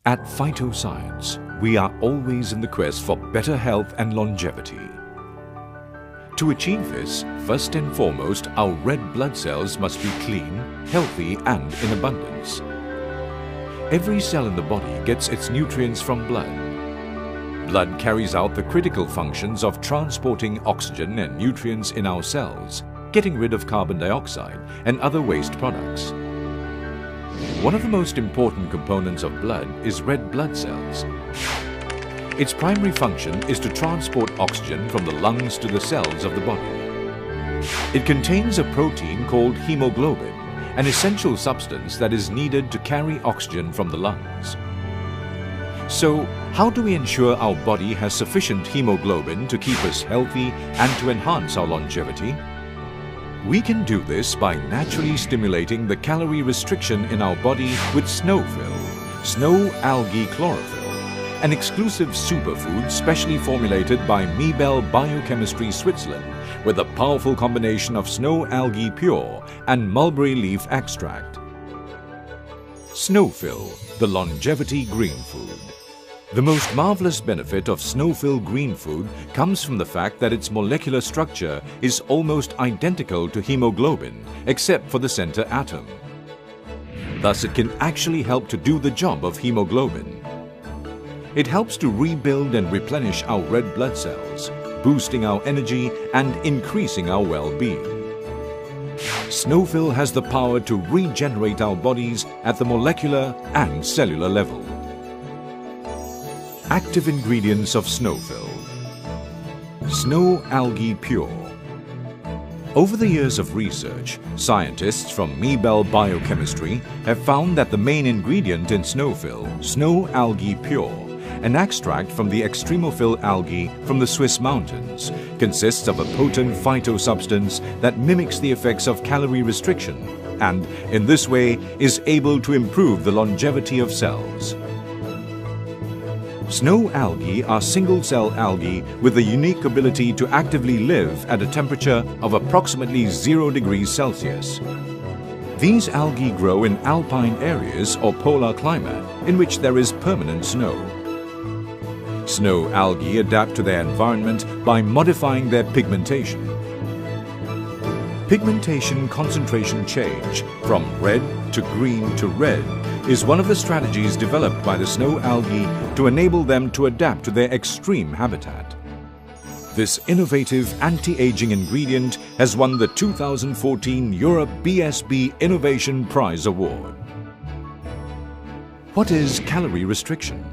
At Phytoscience, we are always in the quest for better health and longevity. To achieve this, first and foremost, our red blood cells must be clean, healthy and in abundance. Every cell in the body gets its nutrients from blood. Blood carries out the critical functions of transporting oxygen and nutrients in our cells, getting rid of carbon dioxide and other waste products. One of the most important components of blood is red blood cells. Its primary function is to transport oxygen from the lungs to the cells of the body. It contains a protein called hemoglobin, an essential substance that is needed to carry oxygen from the lungs. So, how do we ensure our body has sufficient hemoglobin to keep us healthy and to enhance our longevity? We can do this by naturally stimulating the calorie restriction in our body with Snowphyll, snow algae chlorophyll, an exclusive superfood specially formulated by Mulberry Biochemistry Switzerland with a powerful combination of snow algae pure and mulberry leaf extract. Snowphyll, the longevity green food. The most marvelous benefit of Snowphyll green food comes from the fact that its molecular structure is almost identical to hemoglobin, except for the center atom. Thus, it can actually help to do the job of hemoglobin. It helps to rebuild and replenish our red blood cells, boosting our energy and increasing our well-being. Snowphyll has the power to regenerate our bodies at the molecular and cellular level. Active ingredients of Snowphyll. Snow algae pure. Over the years of research, scientists from Mulberry Biochemistry have found that the main ingredient in Snowphyll, snow algae pure, an extract from the extremophil algae from the Swiss mountains, consists of a potent phytosubstance that mimics the effects of calorie restriction and, in this way, is able to improve the longevity of cells. Snow algae are single-cell algae with the unique ability to actively live at a temperature of approximately 0 degrees Celsius. These algae grow in alpine areas or polar climate in which there is permanent snow. Snow algae adapt to their environment by modifying their pigmentation. Pigmentation concentration change from red to green to red is one of the strategies developed by the snow algae to enable them to adapt to their extreme habitat. This innovative anti-aging ingredient has won the 2014 Europe BSB Innovation Prize Award. What is calorie restriction?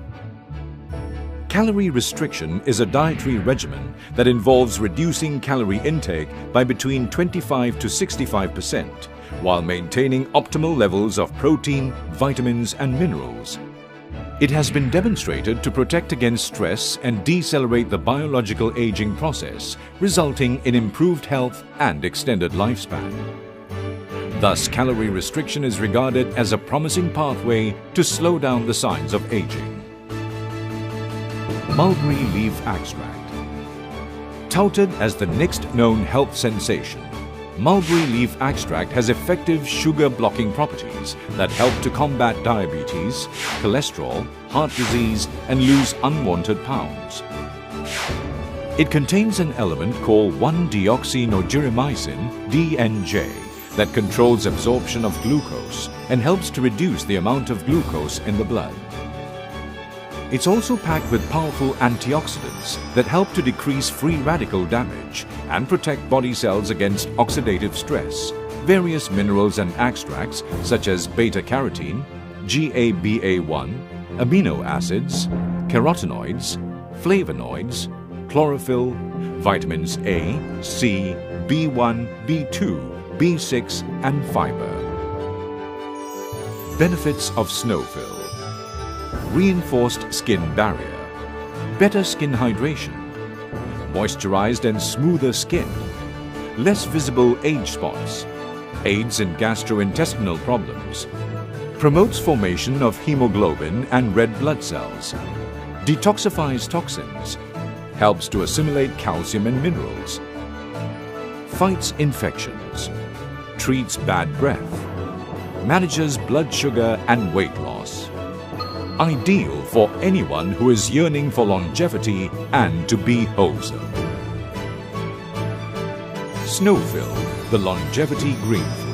Calorie restriction is a dietary regimen that involves reducing calorie intake by between 25 to 65%, while maintaining optimal levels of protein, vitamins and minerals. It has been demonstrated to protect against stress and decelerate the biological aging process, resulting in improved health and extended lifespan. Thus, calorie restriction is regarded as a promising pathway to slow down the signs of aging. Mulberry leaf extract. Touted as the next known health sensation, mulberry leaf extract has effective sugar-blocking properties that help to combat diabetes, cholesterol, heart disease, and lose unwanted pounds. It contains an element called 1-deoxynigericin (DNJ) that controls absorption of glucose and helps to reduce the amount of glucose in the blood. It's also packed with powerful antioxidants that help to decrease free radical damage and protect body cells against oxidative stress. Various minerals and extracts such as beta-carotene, GABA1, amino acids, carotenoids, flavonoids, chlorophyll, vitamins A, C, B1, B2, B6 and fiber. Benefits of Snowphyll. Reinforced skin barrier, better skin hydration, moisturized and smoother skin, less visible age spots, aids in gastrointestinal problems, promotes formation of hemoglobin and red blood cells, detoxifies toxins, helps to assimilate calcium and minerals, fights infections, treats bad breath, manages blood sugar and weight loss. ideal for anyone who is yearning for longevity and to be wholesome. Snowphyll, the longevity green.